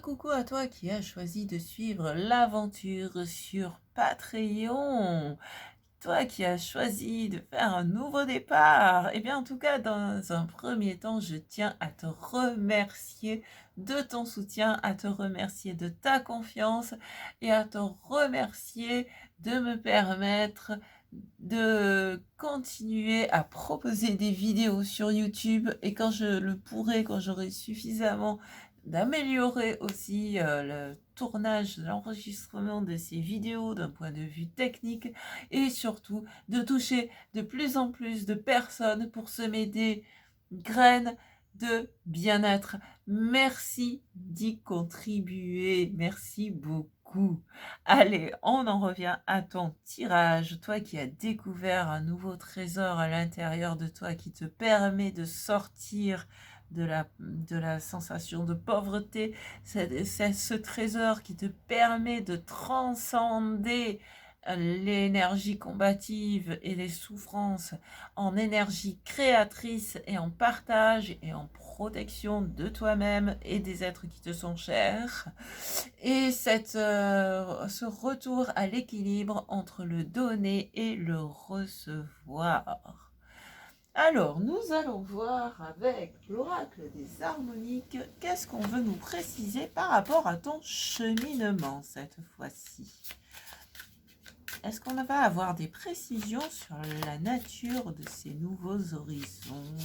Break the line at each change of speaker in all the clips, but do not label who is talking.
Coucou à toi qui as choisi de suivre l'aventure sur Patreon. Toi qui as choisi de faire un nouveau départ. Eh bien, en tout cas, dans un premier temps, je tiens à te remercier de ton soutien, à te remercier de ta confiance et à te remercier de me permettre de continuer à proposer des vidéos sur YouTube et quand je le pourrai, quand j'aurai suffisamment d'améliorer aussi le tournage, l'enregistrement de ces vidéos d'un point de vue technique et surtout de toucher de plus en plus de personnes pour semer des graines de bien-être. Merci d'y contribuer. Merci beaucoup. Allez, on en revient à ton tirage. Toi qui as découvert un nouveau trésor à l'intérieur de toi qui te permet de sortir de la sensation de pauvreté. C'est ce trésor qui te permet de transcender l'énergie combative et les souffrances en énergie créatrice et en partage et en protection de toi-même et des êtres qui te sont chers. Et ce retour à l'équilibre entre le donner et le recevoir. Alors, nous allons voir avec l'oracle des harmoniques, qu'est-ce qu'on veut nous préciser par rapport à ton cheminement cette fois-ci. Est-ce qu'on va avoir des précisions sur la nature de ces nouveaux horizons?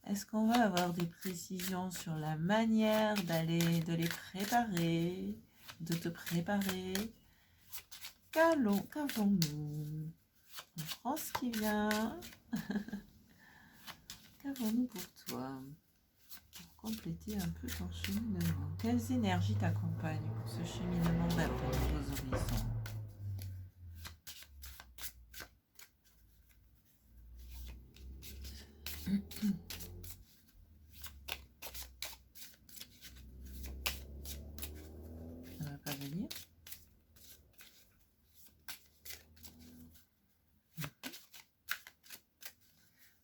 Est-ce qu'on va avoir des précisions sur la manière de les préparer, de te préparer? Qu'avons-nous? On prend ce qui vient. Qu'avons-nous pour toi? Pour compléter un peu ton cheminement. Quelles énergies t'accompagnent pour ce cheminement vers de nouveaux horizons? Ça ne va pas venir?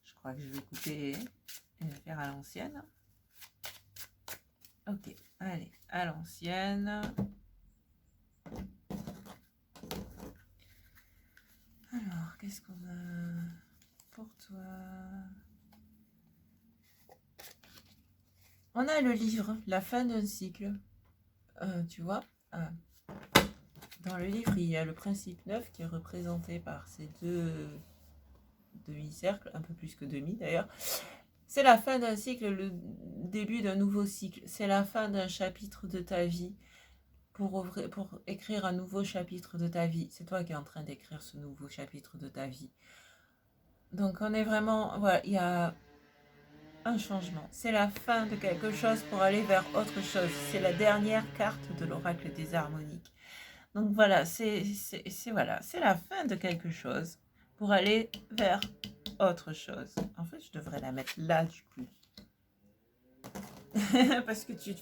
Je crois que je vais couper et faire à l'ancienne. Ok, allez, à l'ancienne. Alors, qu'est-ce qu'on a pour toi? On a le livre, la fin d'un cycle. Tu vois, dans le livre, il y a le principe 9 qui est représenté par ces deux demi-cercles, un peu plus que demi d'ailleurs. C'est la fin d'un cycle, le début d'un nouveau cycle. C'est la fin d'un chapitre de ta vie pour écrire un nouveau chapitre de ta vie. C'est toi qui es en train d'écrire ce nouveau chapitre de ta vie. Donc on est vraiment, voilà, il y a un changement. C'est la fin de quelque chose pour aller vers autre chose. C'est la dernière carte de l'oracle des harmoniques. Donc voilà, c'est la fin de quelque chose pour aller vers autre chose. En fait, je devrais la mettre là du coup. Parce que tu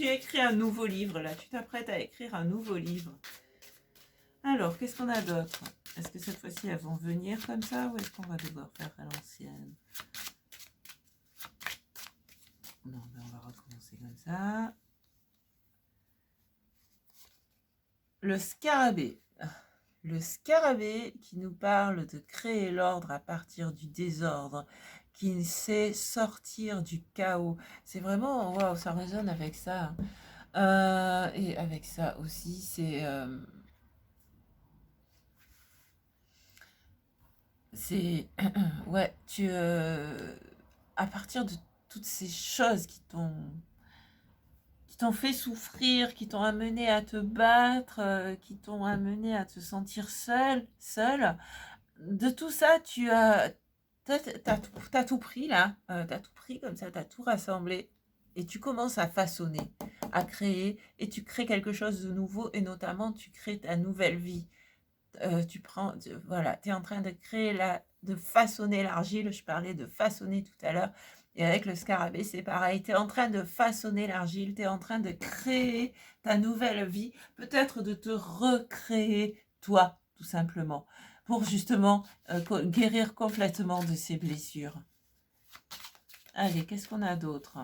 écris un nouveau livre là. Tu t'apprêtes à écrire un nouveau livre. Alors, qu'est-ce qu'on a d'autre? Est-ce que cette fois-ci elles vont venir comme ça ou est-ce qu'on va devoir faire à l'ancienne? Non, mais on va recommencer comme ça. Le scarabée. Le scarabée qui nous parle de créer l'ordre à partir du désordre, qui sait sortir du chaos. C'est vraiment, waouh, ça résonne avec ça. Et avec ça aussi, ouais, à partir de toutes ces choses qui t'ont fait souffrir, qui t'ont amené à te battre, qui t'ont amené à te sentir seul, de tout ça, t'as tout pris là, t'as tout pris comme ça, t'as tout rassemblé et tu commences à façonner, à créer et tu crées quelque chose de nouveau et notamment tu crées ta nouvelle vie. Voilà, tu es en train de créer de façonner l'argile, je parlais de façonner tout à l'heure, et avec le scarabée c'est pareil, tu es en train de façonner l'argile, tu es en train de créer ta nouvelle vie, peut-être de te recréer toi, tout simplement, pour justement guérir complètement de ces blessures. Allez, qu'est-ce qu'on a d'autre?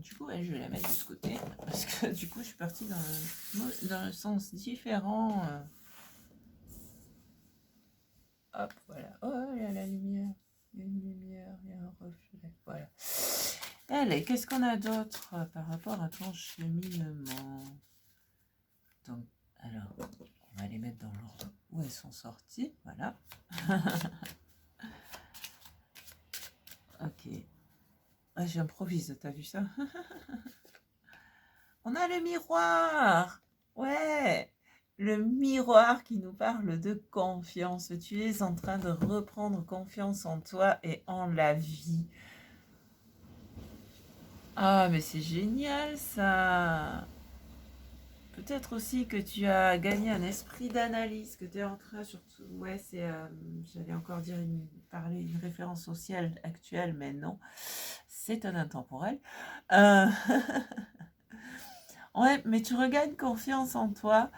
Du coup, ouais, je vais la mettre de ce côté, parce que du coup, je suis partie dans un sens différent. Hop, voilà. Oh, il y a la lumière. Il y a une lumière, il y a un reflet. Voilà. Allez, qu'est-ce qu'on a d'autre par rapport à ton cheminement? Donc, alors, on va les mettre dans l'ordre où elles sont sorties. Voilà. Ok. Ah, j'improvise, t'as vu ça? On a le miroir. Ouais. Le miroir qui nous parle de confiance. Tu es en train de reprendre confiance en toi et en la vie. Ah, mais c'est génial ça. Peut-être aussi que tu as gagné un esprit d'analyse, que tu es en train surtout... Ouais, c'est... j'allais encore dire parler une référence sociale actuelle, mais non. C'est un intemporel. Euh, ouais, mais tu regagnes confiance en toi.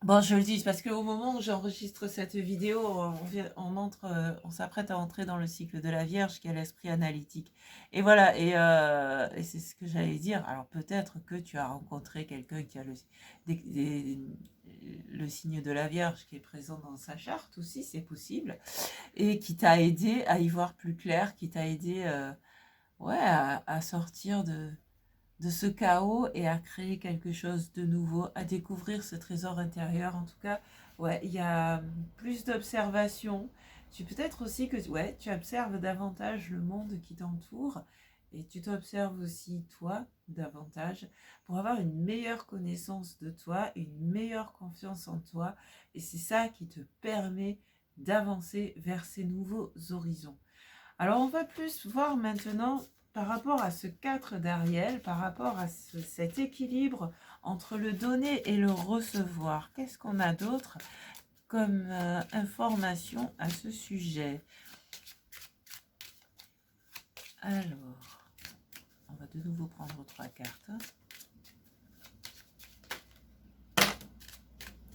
Bon, je le dis parce qu'au moment où j'enregistre cette vidéo, on s'apprête à entrer dans le cycle de la Vierge qui est l'esprit analytique. Et voilà, et c'est ce que j'allais dire. Alors peut-être que tu as rencontré quelqu'un qui a le signe de la Vierge qui est présent dans sa charte aussi, c'est possible, et qui t'a aidé à y voir plus clair, qui t'a aidé ouais, à sortir de ce chaos et à créer quelque chose de nouveau, à découvrir ce trésor intérieur. En tout cas, ouais, il y a plus d'observation. Tu peut-être aussi que ouais, tu observes davantage le monde qui t'entoure et tu t'observes aussi toi davantage pour avoir une meilleure connaissance de toi, une meilleure confiance en toi et c'est ça qui te permet d'avancer vers ces nouveaux horizons. Alors, on va plus voir maintenant par rapport à ce 4 d'Ariel, par rapport à cet équilibre entre le donner et le recevoir. Qu'est-ce qu'on a d'autre comme information à ce sujet? Alors, on va de nouveau prendre 3 cartes.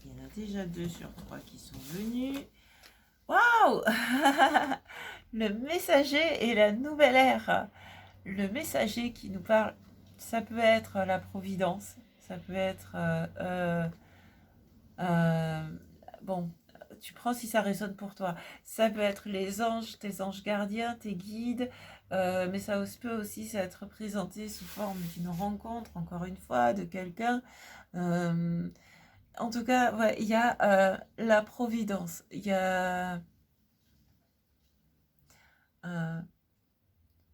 Il y en a déjà 2 sur 3 qui sont venus. Waouh! Le messager et la nouvelle ère. Le messager qui nous parle, ça peut être la providence, ça peut être... bon, tu prends si ça résonne pour toi. Ça peut être les anges, tes anges gardiens, tes guides, mais ça peut aussi être présenté sous forme d'une rencontre, encore une fois, de quelqu'un. En tout cas, ouais, il y a la providence, il y a...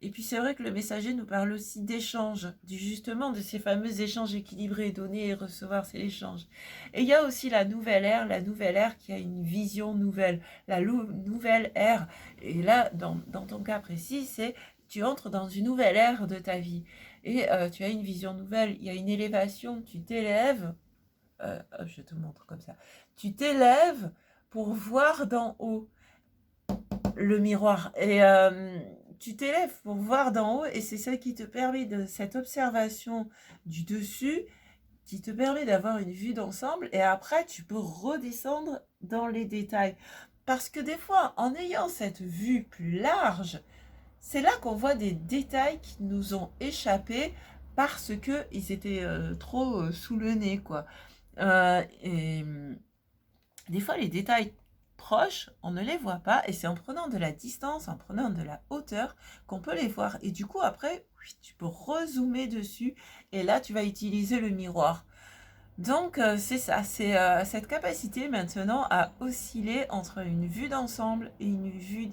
Et puis c'est vrai que le messager nous parle aussi d'échanges, justement de ces fameux échanges équilibrés, donner et recevoir, c'est l'échange. Et il y a aussi la nouvelle ère qui a une vision nouvelle, nouvelle ère. Et là, dans ton cas précis, c'est tu entres dans une nouvelle ère de ta vie. Et tu as une vision nouvelle, il y a une élévation, tu t'élèves, je te montre comme ça, tu t'élèves pour voir d'en haut le miroir. Et tu t'élèves pour voir d'en haut et c'est ça qui te permet de cette observation du dessus qui te permet d'avoir une vue d'ensemble et après tu peux redescendre dans les détails. Parce que des fois, en ayant cette vue plus large, c'est là qu'on voit des détails qui nous ont échappé parce qu'ils étaient trop sous le nez, quoi. Et des fois, les détails proches, on ne les voit pas et c'est en prenant de la distance, en prenant de la hauteur qu'on peut les voir. Et du coup, après, tu peux rezoomer dessus et là, tu vas utiliser le miroir. Donc, c'est ça, c'est cette capacité maintenant à osciller entre une vue d'ensemble et une vue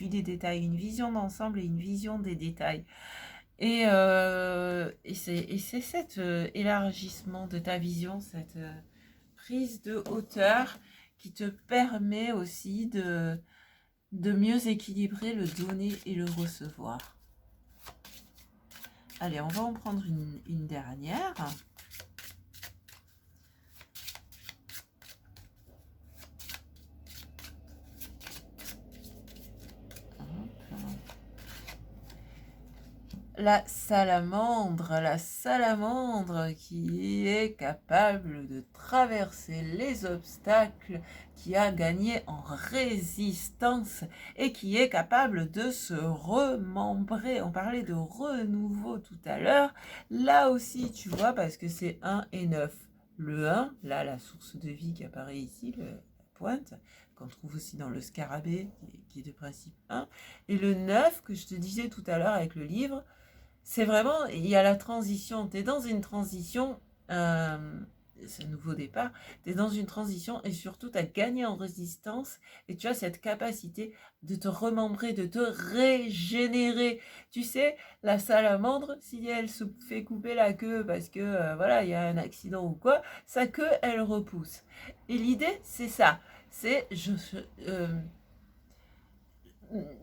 des détails, une vision d'ensemble et une vision des détails. Et c'est cet élargissement de ta vision, cette prise de hauteur qui te permet aussi de mieux équilibrer le donner et le recevoir. Allez, on va en prendre une dernière. la salamandre qui est capable de traverser les obstacles, qui a gagné en résistance et qui est capable de se remembrer. On parlait de renouveau tout à l'heure. Là aussi, tu vois, parce que c'est 1 et 9. Le 1, là, la source de vie qui apparaît ici, la pointe, qu'on trouve aussi dans le scarabée, qui est de principe 1. Et le 9, que je te disais tout à l'heure avec le livre, c'est vraiment, il y a la transition. Tu es dans une transition, c'est un nouveau départ, tu es dans une transition et surtout tu as gagné en résistance et tu as cette capacité de te remembrer, de te régénérer. Tu sais, la salamandre, si elle se fait couper la queue parce que voilà, il y a un accident ou quoi, sa queue, elle repousse. Et l'idée, c'est ça. C'est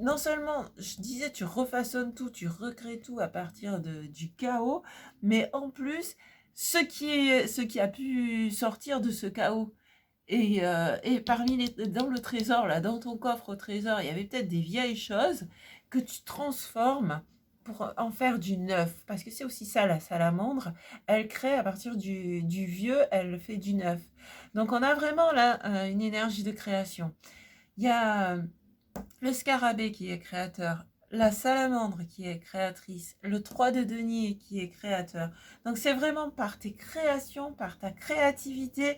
non seulement, je disais, tu refaçonnes tout, tu recrées tout à partir du chaos, mais en plus, ce qui a pu sortir de ce chaos. Et dans le trésor, là, dans ton coffre au trésor, il y avait peut-être des vieilles choses que tu transformes pour en faire du neuf. Parce que c'est aussi ça, la salamandre. Elle crée à partir du vieux, elle fait du neuf. Donc on a vraiment là une énergie de création. Il y a le scarabée qui est créateur, la salamandre qui est créatrice, le 3 de denier qui est créateur. Donc c'est vraiment par tes créations, par ta créativité,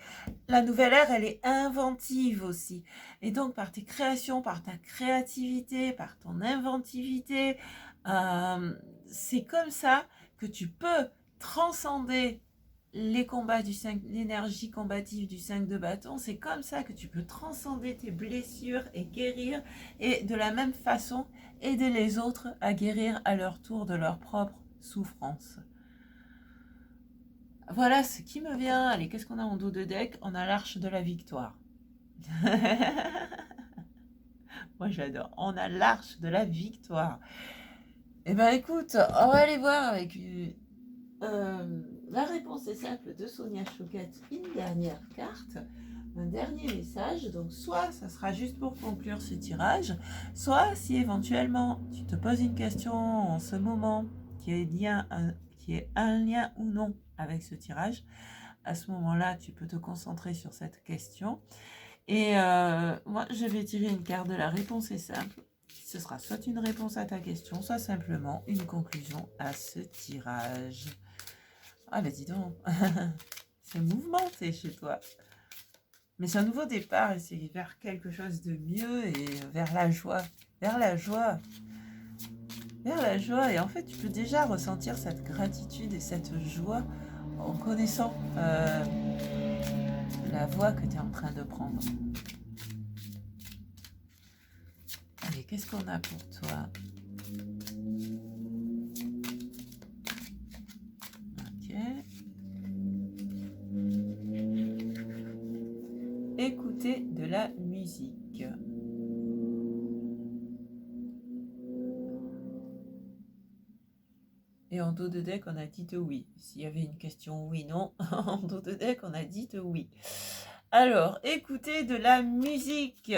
la nouvelle ère, elle est inventive aussi. Et donc par tes créations, par ta créativité, par ton inventivité, c'est comme ça que tu peux transcender les combats du 5, l'énergie combative du 5 de bâton. C'est comme ça que tu peux transcender tes blessures et guérir, et de la même façon aider les autres à guérir à leur tour de leur propre souffrance. Voilà ce qui me vient. Allez, qu'est-ce qu'on a en dos de deck? On a l'arche de la victoire. Moi j'adore. On a l'arche de la victoire. Eh ben écoute, on va aller voir avec la réponse est simple de Sonia Choquette, une dernière carte, un dernier message. Donc soit ça sera juste pour conclure ce tirage, soit si éventuellement tu te poses une question en ce moment qui est un lien ou non avec ce tirage, à ce moment-là tu peux te concentrer sur cette question. Et moi je vais tirer une carte de la réponse est simple. Ce sera soit une réponse à ta question, soit simplement une conclusion à ce tirage. Ah bah dis donc, c'est mouvementé chez toi. Mais c'est un nouveau départ et c'est vers quelque chose de mieux et vers la joie. Vers la joie. Vers la joie. Et en fait, tu peux déjà ressentir cette gratitude et cette joie en connaissant la voie que tu es en train de prendre. Allez, qu'est-ce qu'on a pour toi? Ok. Écouter de la musique. Et en dos de deck, on a dit oui. S'il y avait une question oui, non, en dos de deck, on a dit oui. Alors, écoutez de la musique.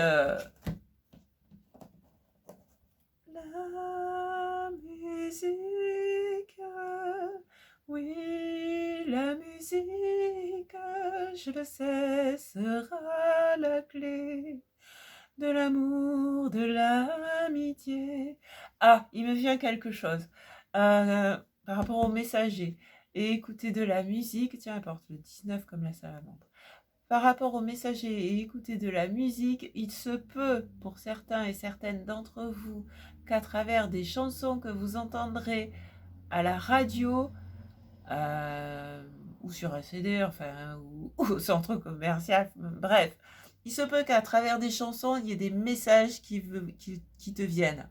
La musique. Oui, la musique, je le sais, sera la clé de l'amour, de l'amitié. Ah, il me vient quelque chose. Par rapport au messager. Et écouter de la musique, tiens, apporte le 19 comme la salamandre. Par rapport au messager et écouter de la musique, il se peut, pour certains et certaines d'entre vous, qu'à travers des chansons que vous entendrez à la radio, ou sur un CD, enfin, ou au centre commercial, bref, il se peut qu'à travers des chansons, il y ait des messages qui te viennent.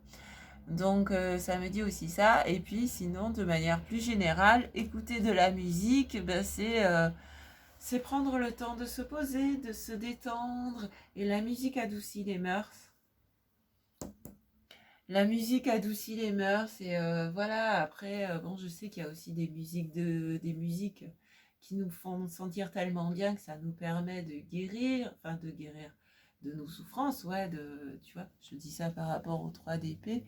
Donc ça me dit aussi ça. Et puis sinon, de manière plus générale, écouter de la musique, ben, c'est prendre le temps de se poser, de se détendre. Et la musique adoucit les mœurs. La musique adoucit les mœurs. Et voilà, après, bon, je sais qu'il y a aussi des musiques qui nous font sentir tellement bien que ça nous permet de guérir, de nos souffrances, ouais, tu vois, je dis ça par rapport aux 3 d'épée.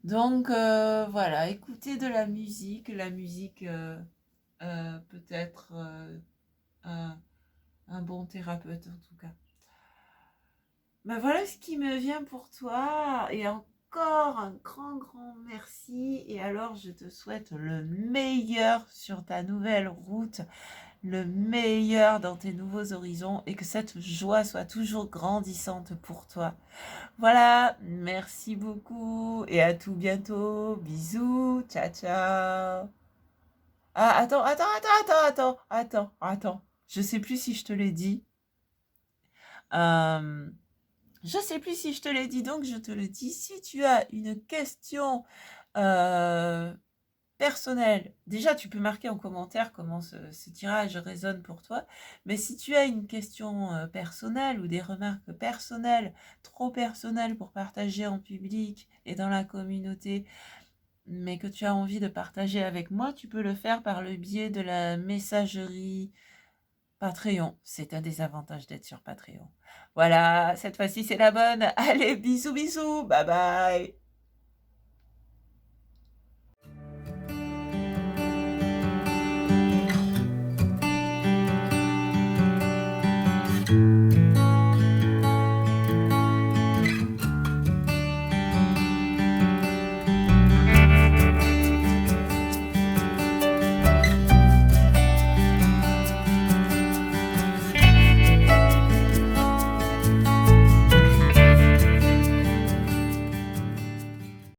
Donc voilà, écouter de la musique peut être un, un bon thérapeute en tout cas. Ben voilà ce qui me vient pour toi et encore un grand grand merci et alors je te souhaite le meilleur sur ta nouvelle route, le meilleur dans tes nouveaux horizons et que cette joie soit toujours grandissante pour toi. Voilà, merci beaucoup et à tout bientôt. Bisous, ciao ciao. Ah, attends. Je sais plus si je te l'ai dit. Euh, je sais plus si je te l'ai dit, donc je te le dis. Si tu as une question euh, personnelle, déjà tu peux marquer en commentaire comment ce tirage résonne pour toi. Mais si tu as une question personnelle ou des remarques personnelles, trop personnelles pour partager en public et dans la communauté, mais que tu as envie de partager avec moi, tu peux le faire par le biais de la messagerie Patreon. C'est un des avantages d'être sur Patreon. Voilà, cette fois-ci c'est la bonne. Allez, bisous bisous, bye bye.